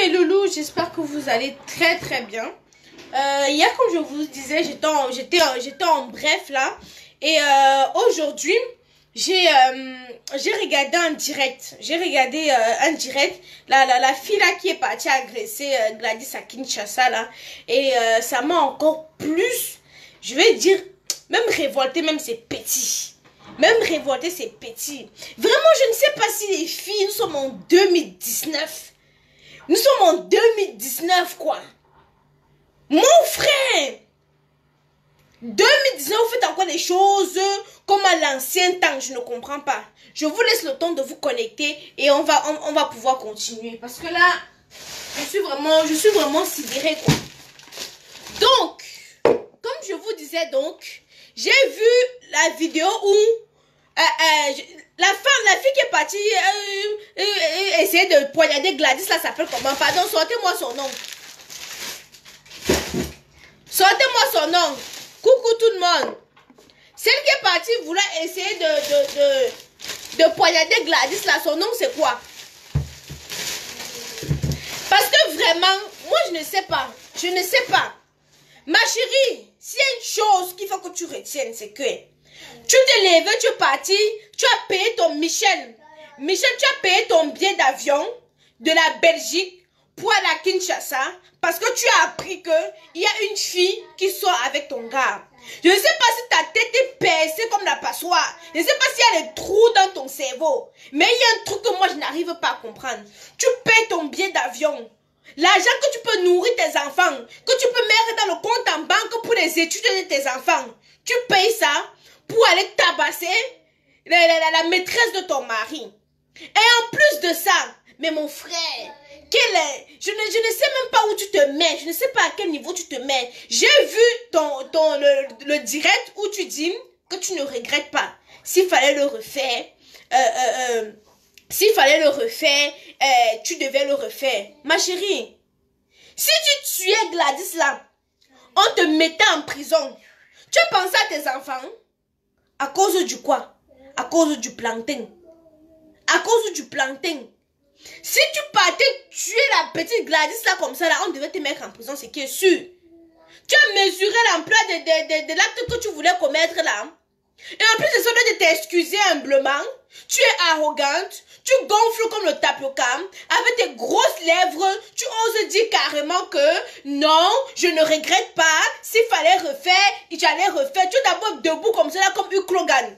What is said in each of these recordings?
mes loulous, j'espère que vous allez très très bien. Hier, comme je vous disais, j'étais en bref là. Et aujourd'hui, j'ai regardé un direct. J'ai regardé un direct. La fille là qui est partie agresser Gladys à Kinshasa là. Et ça m'a encore plus, je vais dire, même révolté, même c'est petit. Même révolté, c'est petit. Vraiment, je ne sais pas si les filles, nous sommes en 2019. Nous sommes en 2019, quoi. Mon frère, 2019, vous faites encore des choses comme à l'ancien temps. Je ne comprends pas. Je vous laisse le temps de vous connecter et on va pouvoir continuer. Parce que là, je suis vraiment sidérée, quoi. Donc, comme je vous disais, donc, j'ai vu la vidéo où la fille qui est partie essayer de poignarder Gladys, là, s'appelle comment? Pardon, sortez-moi son nom. Sortez-moi son nom. Coucou tout le monde. Celle qui est partie vouloir essayer de poignarder Gladys, là, son nom c'est quoi? Parce que vraiment, moi je ne sais pas. Je ne sais pas. Ma chérie, s'il y a une chose qu'il faut que tu retiennes, c'est que tu t'es levé, tu es parti, tu as payé ton Michel. Michel, tu as payé ton billet d'avion de la Belgique pour aller à Kinshasa parce que tu as appris qu'il y a une fille qui sort avec ton gars. Je ne sais pas si ta tête est percée comme la passoire. Je ne sais pas s'il y a des trous dans ton cerveau. Mais il y a un truc que moi je n'arrive pas à comprendre. Tu payes ton billet d'avion. L'argent que tu peux nourrir tes enfants, que tu peux mettre dans le compte en banque pour les études de tes enfants. Tu payes ça pour aller tabasser la maîtresse de ton mari. Et en plus de ça, mais mon frère, je ne sais même pas où tu te mets. Je ne sais pas à quel niveau tu te mets. J'ai vu le direct où tu dis que tu ne regrettes pas. S'il fallait le refaire, tu devais le refaire. Ma chérie, si tu tuais Gladys là, on te mettait en prison. Tu as pensé à tes enfants? À cause du quoi? À cause du plantain. À cause du plantain. Si tu partais tuer la petite Gladys là comme ça, là, on devait te mettre en prison, c'est qui est sûr. Tu as mesuré l'ampleur de l'acte que tu voulais commettre là. Et en plus de ça, de t'excuser humblement, tu es arrogante, tu gonfles comme le tapioca, avec tes grosses lèvres, tu oses dire carrément que non, je ne regrette pas, s'il fallait refaire, j'allais refaire. Tu es d'abord debout comme ça, là, comme Hulk Hogan.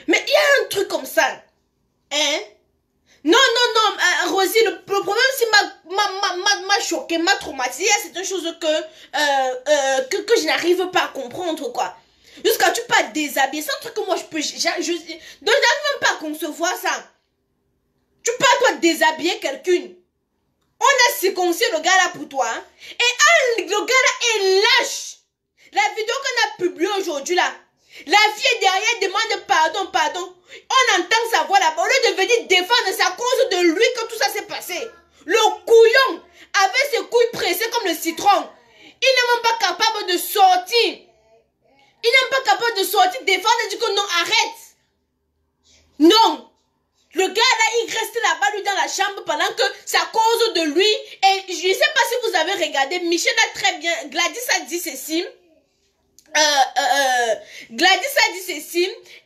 Mais il y a un truc comme ça, hein? Non, Rosie, le problème, c'est m'a choqué, m'a traumatisé. C'est une chose que je n'arrive pas à comprendre, quoi. Jusqu'à tu pas déshabiller, c'est un truc que moi je peux, donc j'arrive même pas à concevoir ça. Tu peux toi déshabiller quelqu'un. On a circoncis le gars là pour toi, hein? Et le gars là est lâche. La vidéo qu'on a publiée aujourd'hui là, la fille derrière demande pardon. On entend sa voix là-bas. Au lieu de venir défendre, c'est à cause de lui que tout ça s'est passé. Le couillon, avec ses couilles pressées comme le citron, il n'est même pas capable de sortir. Il n'est même pas capable de sortir, défendre et dire que non, arrête. Non. Le gars là, il reste là-bas, lui, dans la chambre pendant que c'est à cause de lui. Et je ne sais pas si vous avez regardé, Michel a très bien, Gladys a dit ceci.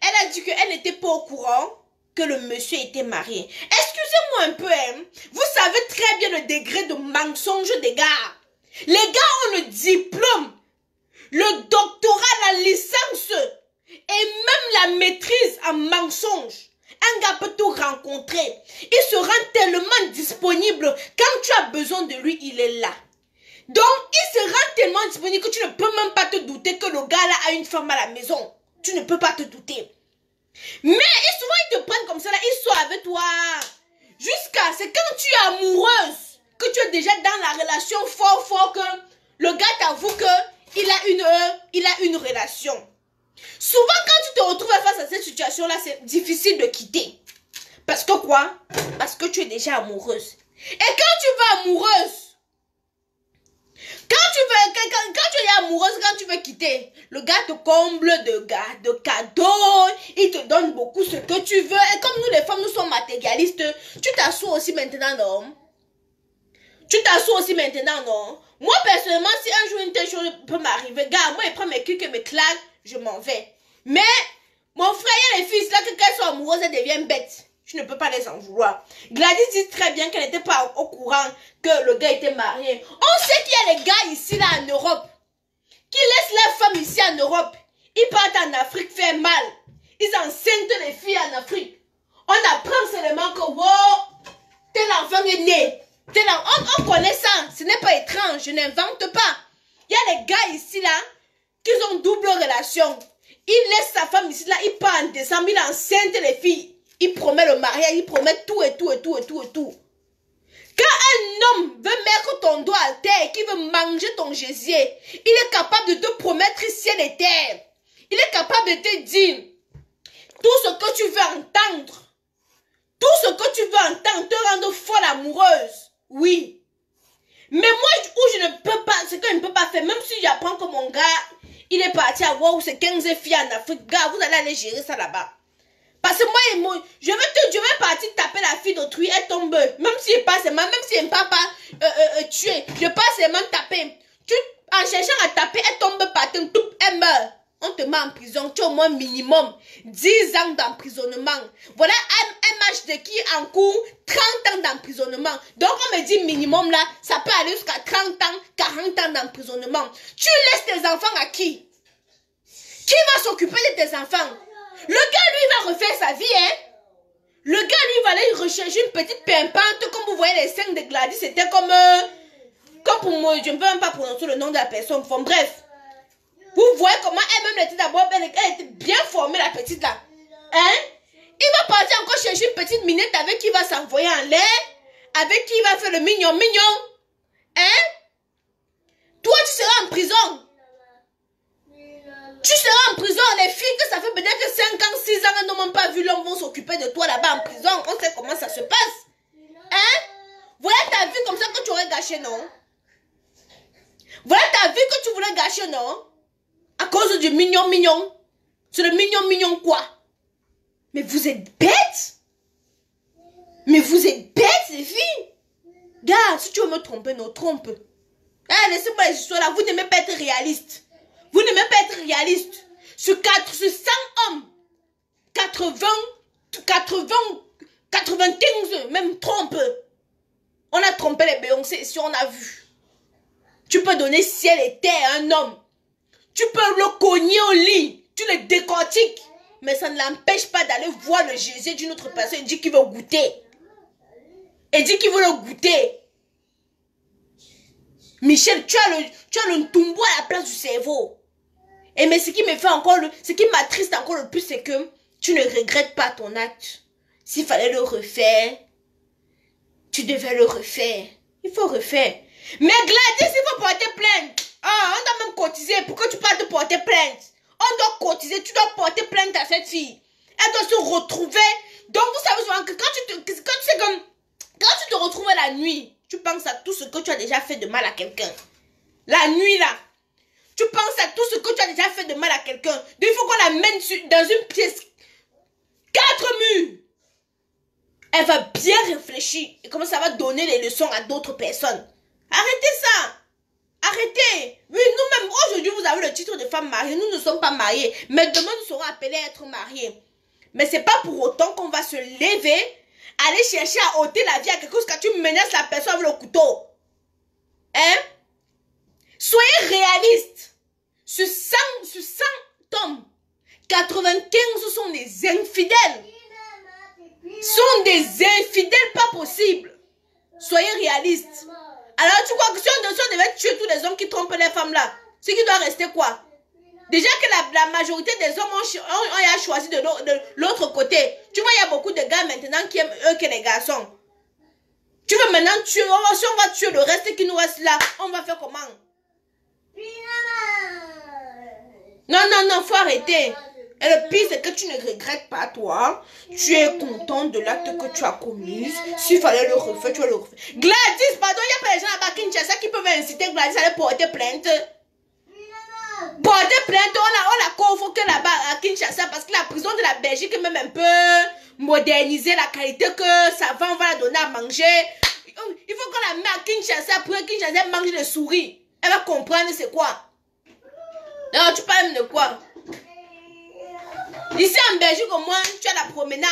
Elle a dit qu'elle n'était pas au courant que le monsieur était marié. Excusez-moi un peu, hein. Vous savez très bien le degré de mensonge des gars. Les gars ont le diplôme, le doctorat, la licence et même la maîtrise en mensonge. Un gars peut tout rencontrer. Il se rend tellement disponible. Quand tu as besoin de lui, il est là. Donc, il se rend tellement disponible que tu ne peux même pas te douter que le gars là a une femme à la maison. Tu ne peux pas te douter. Mais souvent, ils te prennent comme ça là, ils sont avec toi. C'est quand tu es amoureuse, que tu es déjà dans la relation fort, que le gars t'avoue qu'il a une relation. Souvent, quand tu te retrouves face à cette situation-là, c'est difficile de quitter. Parce que quoi? Parce que tu es déjà amoureuse. Et quand tu vas amoureuse, quand tu es amoureuse, quand tu veux quitter, le gars te comble de cadeaux, il te donne beaucoup ce que tu veux. Et comme nous les femmes, nous sommes matérialistes, tu t'assois aussi maintenant, non? Tu t'assois aussi maintenant, non? Moi, personnellement, si un jour une telle chose peut m'arriver, gars, moi, il prend mes culs et mes claques, je m'en vais. Mais, mon frère et les filles, là, que qu'elles soient amoureuses, elles deviennent bêtes. Je ne peux pas les en vouloir. Gladys dit très bien qu'elle n'était pas au courant que le gars était marié. On sait qu'il y a les gars ici, là, en Europe, qui laissent leurs femmes ici en Europe. Ils partent en Afrique faire mal. Ils enceintent les filles en Afrique. On apprend seulement que, wow, tel enfant est né. On connaît ça. Ce n'est pas étrange. Je n'invente pas. Il y a les gars ici, là, qui ont double relation. Il laisse sa femme ici, là, il part en décembre, il enceinte les filles. Il promet le mariage, il promet tout et tout et tout et tout et tout. Quand un homme veut mettre ton doigt à terre et qu'il veut manger ton gésier, il est capable de te promettre ciel et terre. Il est capable de te dire tout ce que tu veux entendre. Tout ce que tu veux entendre te rendre folle amoureuse. Oui. Mais moi, où je ne peux pas, ce que je ne peux pas faire, même si j'apprends que mon gars, il est parti à voir où c'est 15 filles en Afrique, gars, vous allez aller gérer ça là-bas. Parce que moi, je vais partir taper la fille d'autrui, elle tombe. Même si elle passe, même si elle ne peut pas tuer, je passe seulement taper. En cherchant à taper, elle tombe par terre, elle meurt. On te met en prison, tu as au moins minimum 10 ans d'emprisonnement. Voilà un match de qui en cours 30 ans d'emprisonnement. Donc on me dit minimum là, ça peut aller jusqu'à 30 ans, 40 ans d'emprisonnement. Tu laisses tes enfants à qui? Qui va s'occuper de tes enfants? Le gars, lui, va refaire sa vie, hein. Le gars, lui, va aller rechercher une petite pimpante. Comme vous voyez les scènes de Gladys, c'était comme pour moi, je ne peux même pas prononcer le nom de la personne. Enfin, bref. Vous voyez comment elle-même était d'abord, elle était bien formée, la petite là. Hein? Il va partir encore chercher une petite minette avec qui il va s'envoyer en l'air, avec qui il va faire le mignon. Hein? Toi, tu seras en prison. Tu seras en prison. Les filles que ça fait peut-être 5 ans, 6 ans, elles n'ont même pas vu l'homme, vont s'occuper de toi là-bas en prison. On sait comment ça se passe. Hein? Voilà ta vie comme ça que tu aurais gâché, non? Voilà ta vie que tu voulais gâcher, non? À cause du mignon. C'est le mignon quoi? Mais vous êtes bêtes? Mais vous êtes bêtes, les filles? Gars, si tu veux me tromper, non, trompe. Ah, laissez-moi les histoires là. Vous n'aimez pas être réaliste. Vous n'aimez pas être réaliste. Sur 100 hommes, 95, même trompe. On a trompé les Beyoncé, si on a vu. Tu peux donner ciel et terre à un homme. Tu peux le cogner au lit. Tu le décortiques. Mais ça ne l'empêche pas d'aller voir le Jésus d'une autre personne et dire qu'il veut goûter. Et dit qu'il veut le goûter. Michel, tu as le ntumbo à la place du cerveau. Et mais ce qui me fait encore ce qui m'attriste encore le plus, c'est que tu ne regrettes pas ton acte. S'il fallait le refaire, tu devais le refaire. Il faut refaire. Mais Gladys, il faut porter plainte. Ah, on doit même cotiser. Pourquoi tu parles de porter plainte? On doit cotiser, tu dois porter plainte à cette fille. Elle doit se retrouver. Donc vous savez souvent que quand tu te retrouves la nuit, tu penses à tout ce que tu as déjà fait de mal à quelqu'un. La nuit là, tu penses à tout ce que tu as déjà fait de mal à quelqu'un. Donc il faut qu'on la mène dans une pièce. 4 murs. Elle va bien réfléchir. Et comment ça va donner les leçons à d'autres personnes. Arrêtez ça. Arrêtez. Oui, nous-mêmes, aujourd'hui, vous avez le titre de femme mariée. Nous ne sommes pas mariés. Mais demain, nous serons appelés à être mariés. Mais c'est pas pour autant qu'on va se lever, aller chercher à ôter la vie à quelque chose quand tu menaces la personne avec le couteau. Hein? Soyez réalistes. Sur 100 hommes, 95 sont des infidèles. Sont des infidèles pas possibles. Soyez réalistes. Alors tu crois que si on devait tuer tous les hommes qui trompent les femmes là, ce qui doit rester quoi? Déjà que la majorité des hommes ont choisi de l'autre côté. Tu vois, il y a beaucoup de gars maintenant qui aiment eux que les garçons. Tu veux maintenant tuer, si on va tuer le reste qui nous reste là, on va faire comment? Non, faut arrêter. Et le pire, c'est que tu ne regrettes pas, toi. Tu es content de l'acte que tu as commis. S'il fallait le refaire, tu vas le refaire. Gladys, pardon, il n'y a pas les gens là-bas qui Kinshasa qui peuvent inciter Gladys à aller porter plainte. Porter plainte, on la convoque là-bas à Kinshasa parce que la prison de la Belgique est même un peu modernisée, la qualité que ça va, on va la donner à manger. Il faut qu'on amener à Kinshasa pour que Kinshasa mange des souris. Elle va comprendre c'est quoi. Non, tu parles même de quoi? Ici en Belgique au moins, tu as la promenade.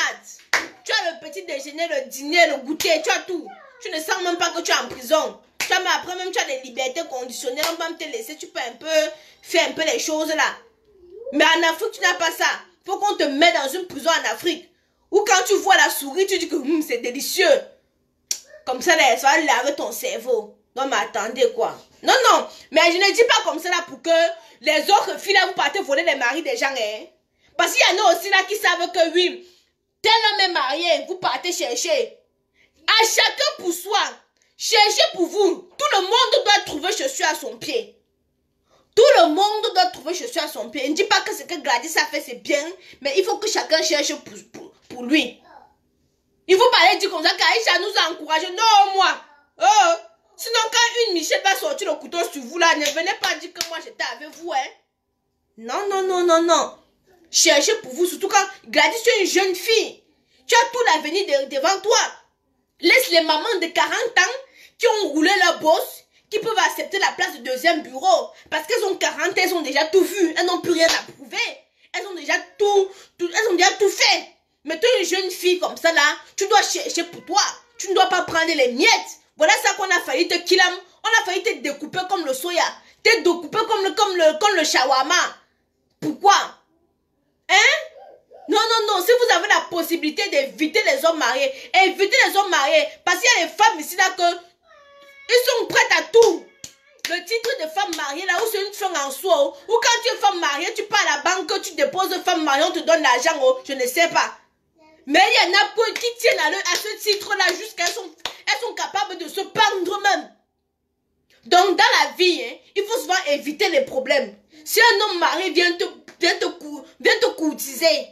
Tu as le petit déjeuner, le dîner, le goûter, tu as tout. Tu ne sens même pas que tu es en prison. Tu as, mais après même tu as des libertés conditionnelles, on va même te laisser, tu peux un peu faire un peu les choses là. Mais en Afrique, tu n'as pas ça. Faut qu'on te mette dans une prison en Afrique. Ou quand tu vois la souris, tu dis que c'est délicieux. Comme ça, là, ça va laver ton cerveau. Non, mais attendez quoi. Non, non. Mais je ne dis pas comme ça là pour que les autres filles là, vous partez voler les maris des gens. Hein. Parce qu'il y en a aussi là qui savent que oui, tel homme est marié, vous partez chercher. À chacun pour soi. Cherchez pour vous. Tout le monde doit trouver chaussure à son pied. Tout le monde doit trouver chaussure à son pied. Je ne dis pas que ce que Gladys a fait, c'est bien. Mais il faut que chacun cherche pour lui. Il faut pas aller dire comme ça qu'Aïcha nous a encouragé. Non, moi. Oh. Sinon, quand une Michelle va sortir le couteau sur vous, là, ne venez pas dire que moi, j'étais avec vous. Hein. Non, non, non, non, non. Cherchez pour vous. Surtout quand Gladys, tu es une jeune fille. Tu as tout l'avenir devant toi. Laisse les mamans de 40 ans qui ont roulé leur bosse, qui peuvent accepter la place de deuxième bureau. Parce qu'elles ont 40, elles ont déjà tout vu. Elles n'ont plus rien à prouver. Elles ont déjà tout fait. Mais toi, une jeune fille comme ça, là, tu dois chercher pour toi. Tu ne dois pas prendre les miettes. Voilà ça qu'on a failli te killer. On a failli te découper comme le soya. Te découper comme le shawarma. Pourquoi? Hein? Non, non, non. Si vous avez la possibilité d'éviter les hommes mariés, évitez les hommes mariés. Parce qu'il y a des femmes ici, là, que ils sont prêtes à tout. Le titre de femme mariée, là, où c'est une femme en soi, ou quand tu es femme mariée, tu pars à la banque, tu déposes femme mariée, on te donne l'argent, oh, je ne sais pas. Mais il y en a qui tiennent à ce titre-là jusqu'à elles sont capables de se pendre même. Donc, dans la vie, hein, il faut souvent éviter les problèmes. Si un homme marié vient te courtiser,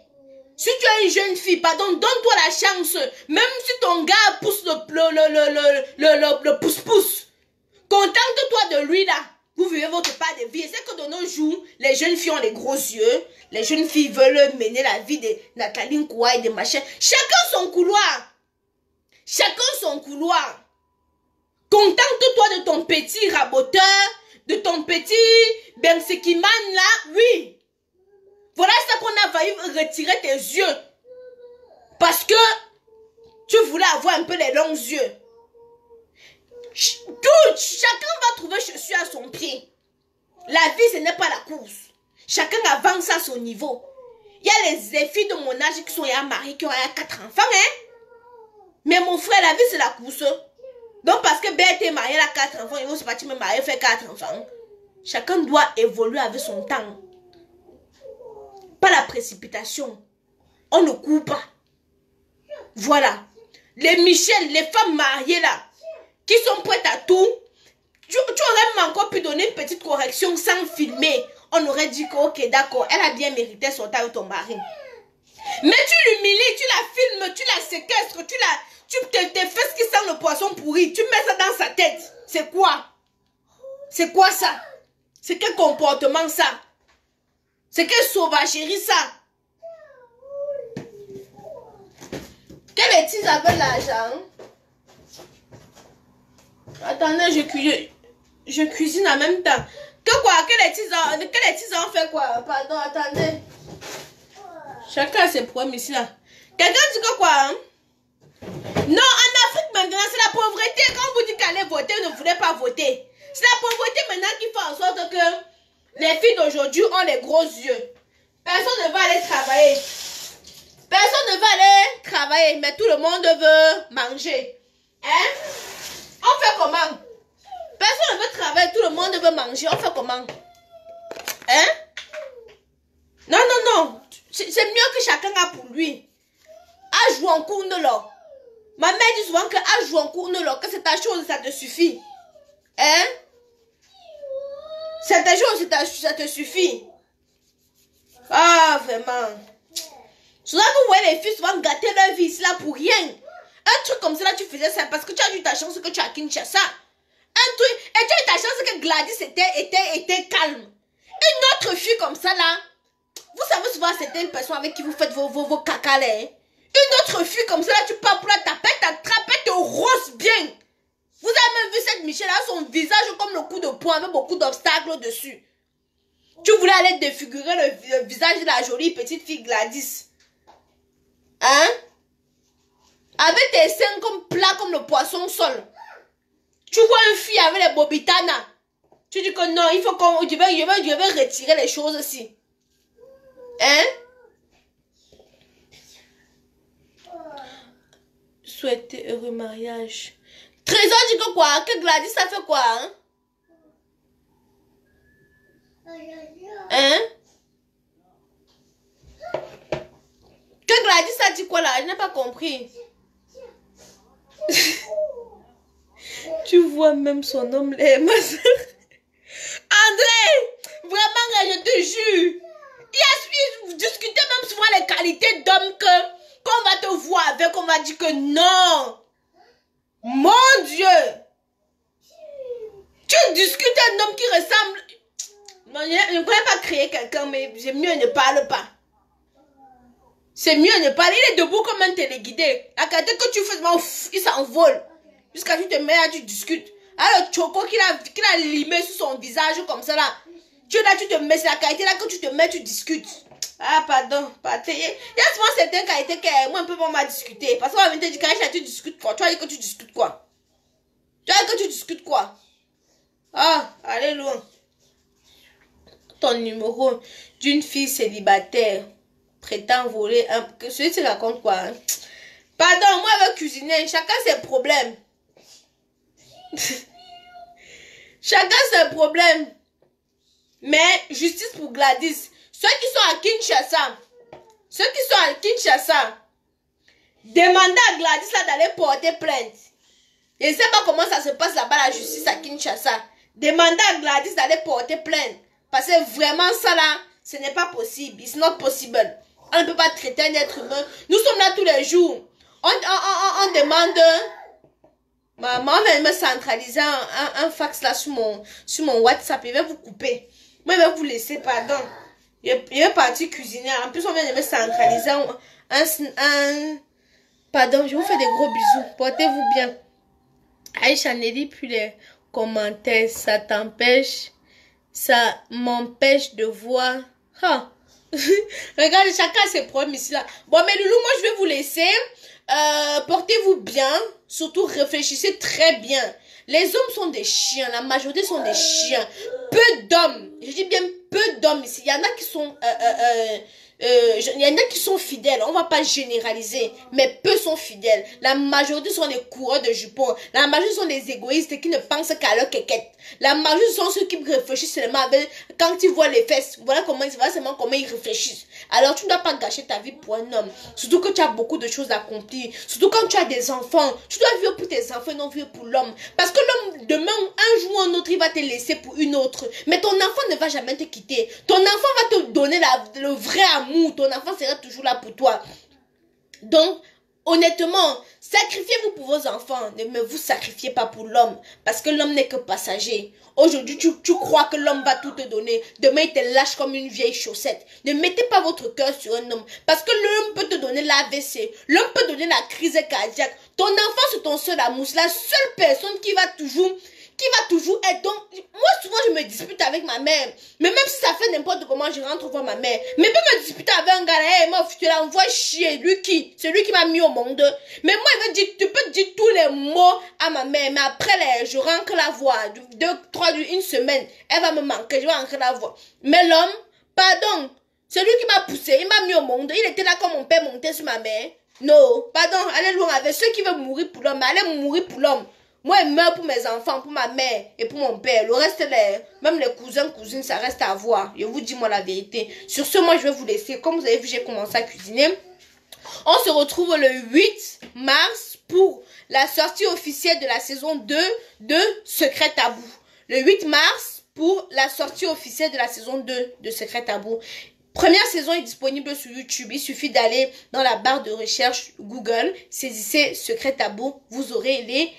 si tu es une jeune fille, pardon, donne-toi la chance. Même si ton gars pousse le pouce-pouce, contente-toi de lui là. Vous vivez votre part de vie. C'est que de nos jours, les jeunes filles ont les gros yeux. Les jeunes filles veulent mener la vie de Nathalie Nkoua et de machin. Chacun son couloir. Chacun son couloir. Contente-toi de ton petit raboteur, de ton petit Bensekiman là, oui. Voilà ça qu'on a failli retirer tes yeux. Parce que tu voulais avoir un peu les longs yeux. Chacun va trouver chaussure à son pied. La vie, ce n'est pas la course. Chacun avance à son niveau. Il y a les filles de mon âge qui sont mariées, qui ont 4 enfants. Hein? Mais mon frère, la vie, c'est la course. Donc, parce que Bête est mariée à 4 enfants, ils vont se partir me marier, faire 4 enfants. Chacun doit évoluer avec son temps. Pas la précipitation. On ne court pas. Voilà. Les Michel, les femmes mariées là, qui sont prêtes à tout, tu aurais même encore pu donner une petite correction sans filmer. On aurait dit que, ok, d'accord, elle a bien mérité son temps avec ton mari. Mais tu l'humilies, tu la filmes, tu la séquestres, tes fesses qui sentent le poisson pourri, tu mets ça dans sa tête. C'est quoi? C'est quoi ça? C'est quel comportement ça? C'est quelle sauvagerie ça? Quelle bêtise avec l'argent? Attendez, je cuisine en même temps. Que quoi? Quelle bêtise on fait quoi? Pardon, attendez. Chacun a ses problèmes ici là. Quelqu'un dit que quoi? Hein? Non, en Afrique maintenant, c'est la pauvreté. Quand on vous dit qu'allez voter, vous ne voulez pas voter. C'est la pauvreté maintenant qui fait en sorte que les filles d'aujourd'hui ont les gros yeux. Personne ne va aller travailler. Personne ne va aller travailler, mais tout le monde veut manger. Hein? On fait comment? Personne ne veut travailler, tout le monde veut manger. On fait comment? Hein? Non, non, non. C'est mieux que chacun a pour lui. À jouer en cours de l'or. Ma mère dit souvent que à jouer en cours de l'or, que c'est ta chose, ça te suffit. Hein? C'est ta chose, ça te suffit. Ah, vraiment. Souvent, vous voyez les filles souvent gâter leur vie, c'est là pour rien. Un truc comme ça, là, tu faisais ça parce que tu as eu ta chance que tu as Kinshasa. Un truc, et tu as eu ta chance que Gladys était calme. Une autre fille comme ça, là, vous savez souvent, c'était une personne avec qui vous faites vos caca, là. Une autre fille comme ça, là, tu pars pour la taper, t'attraper, te rose bien. Vous avez Michel a son visage comme le coup de poing avec beaucoup d'obstacles dessus. Tu voulais aller défigurer le visage de la jolie petite fille Gladys. Hein? Avec tes seins comme plats comme le poisson sol. Tu vois une fille avec les bobitanas. Tu dis que non, il faut qu'on... Je vais retirer les choses aussi. Hein? Souhaiter heureux mariage. Trésor dit que quoi? Que Gladys ça fait quoi? Hein? Hein? Que Gladys a dit quoi là? Je n'ai pas compris. Tu vois même son homme là, ma soeur. André, vraiment, je te jure. Il discutait même souvent les qualités d'homme qu'on va te voir avec, on va dire que non. Mon Dieu. Tu discutes un homme qui ressemble... Non, je ne pourrais pas créer quelqu'un, mais c'est mieux ne parle pas. C'est mieux ne parler. Il est debout comme un téléguidé. La qualité que tu fais, il s'envole. Jusqu'à ce que tu te mets là, tu discutes. Alors, le choco qu'il a limé sur son visage comme ça là. Tu es là, tu te mets, c'est la qualité là que tu te mets, tu discutes. Ah, pardon. Il y a souvent certaines qualités que moi, un peu pour m'a discuter. Parce qu'on va venir te dire, quand tu discutes quoi? Tu vas dire que tu discutes quoi? Tu vas dire que tu discutes quoi? Ah, allez loin. Ton numéro d'une fille célibataire prétend voler un... Que celui tu racontes quoi? Hein? Pardon, moi je veux cuisiner. Chacun ses problèmes. Chacun ses problèmes. Mais justice pour Gladys. Ceux qui sont à Kinshasa, demandez à Gladys là d'aller porter plainte. Je ne sais pas comment ça se passe là-bas la justice à Kinshasa. Demandez à Gladys d'aller porter plainte. Parce que vraiment ça là, ce n'est pas possible. It's not possible. On ne peut pas traiter un être humain. Nous sommes là tous les jours. On demande... Maman va me centraliser un fax là sur mon WhatsApp. Il va vous couper. Moi, il va vous laisser, pardon. Il va partir cuisiner. En plus, on vient de me centraliser Pardon, je vous fais des gros bisous. Portez-vous bien. Aïcha ne lit plus les commentaires. Ça m'empêche de voir. Ah. Regardez, chacun a ses problèmes ici là. Bon, mais Loulou, moi, je vais vous laisser. Portez-vous bien. Surtout, réfléchissez très bien. Les hommes sont des chiens. La majorité sont des chiens. Peu d'hommes. Je dis bien peu d'hommes ici. Il y en a qui sont... il y en a qui sont fidèles, on va pas généraliser, mais peu sont fidèles. La majorité sont des coureurs de jupons. La majorité sont des égoïstes qui ne pensent qu'à leur quéquette. La majorité sont ceux qui réfléchissent seulement avec, quand ils voient les fesses. Voilà seulement comment ils réfléchissent. Alors tu ne dois pas gâcher ta vie pour un homme. Surtout que tu as beaucoup de choses à accomplir. Surtout quand tu as des enfants. Tu dois vivre pour tes enfants et non vivre pour l'homme. Parce que l'homme, demain, un jour ou un autre, il va te laisser pour une autre. Mais ton enfant ne va jamais te quitter. Ton enfant va te donner le vrai amour. Ton enfant sera toujours là pour toi. Donc, honnêtement, sacrifiez-vous pour vos enfants. Ne vous sacrifiez pas pour l'homme. Parce que l'homme n'est que passager. Aujourd'hui, tu crois que l'homme va tout te donner. Demain, il te lâche comme une vieille chaussette. Ne mettez pas votre cœur sur un homme. Parce que l'homme peut te donner l'AVC. L'homme peut donner la crise cardiaque. Ton enfant, c'est ton seul amour. C'est la seule personne qui va toujours être. Donc, moi, souvent, je me dispute avec ma mère. Mais même si ça fait n'importe comment, je rentre voir ma mère. Mais peut me disputer avec un gars, hey, moi, tu l'envoies chier. Lui qui? C'est lui qui m'a mis au monde. Mais moi, il veut dire, tu peux dire tous les mots à ma mère. Mais après, je rentre la voir. 2, 3, une semaine. Elle va me manquer. Je vais rentrer la voir. Mais l'homme, pardon. C'est lui qui m'a poussé. Il m'a mis au monde. Il était là quand mon père montait sur ma mère. Non, pardon. Allez loin avec ceux qui veulent mourir pour l'homme. Allez mourir pour l'homme. Moi, je meurs pour mes enfants, pour ma mère et pour mon père. Le reste, même les cousins, cousines, ça reste à voir. Je vous dis, moi, la vérité. Sur ce, moi, je vais vous laisser. Comme vous avez vu, j'ai commencé à cuisiner. On se retrouve le 8 mars pour la sortie officielle de la saison 2 de Secret Tabou. Le 8 mars pour la sortie officielle de la saison 2 de Secret Tabou. Première saison est disponible sur YouTube. Il suffit d'aller dans la barre de recherche Google. Saisissez Secret Tabou. Vous aurez les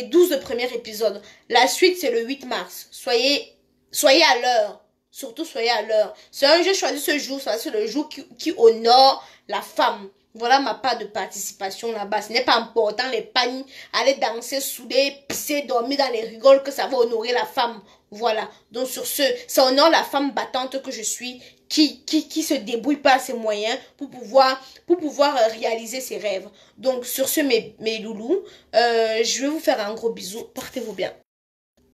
12 premiers épisodes. La suite, c'est le 8 mars. Soyez à l'heure. Surtout, soyez à l'heure. C'est un jeu choisi ce jour. C'est le jour qui honore la femme. Voilà ma part de participation là-bas. Ce n'est pas important les pagnes, aller danser, souder, pisser, dormir dans les rigoles que ça va honorer la femme. Voilà. Donc sur ce, ça honore la femme battante que je suis qui se débrouille par ses moyens pour pouvoir réaliser ses rêves. Donc sur ce, mes loulous, je vais vous faire un gros bisou. Portez-vous bien.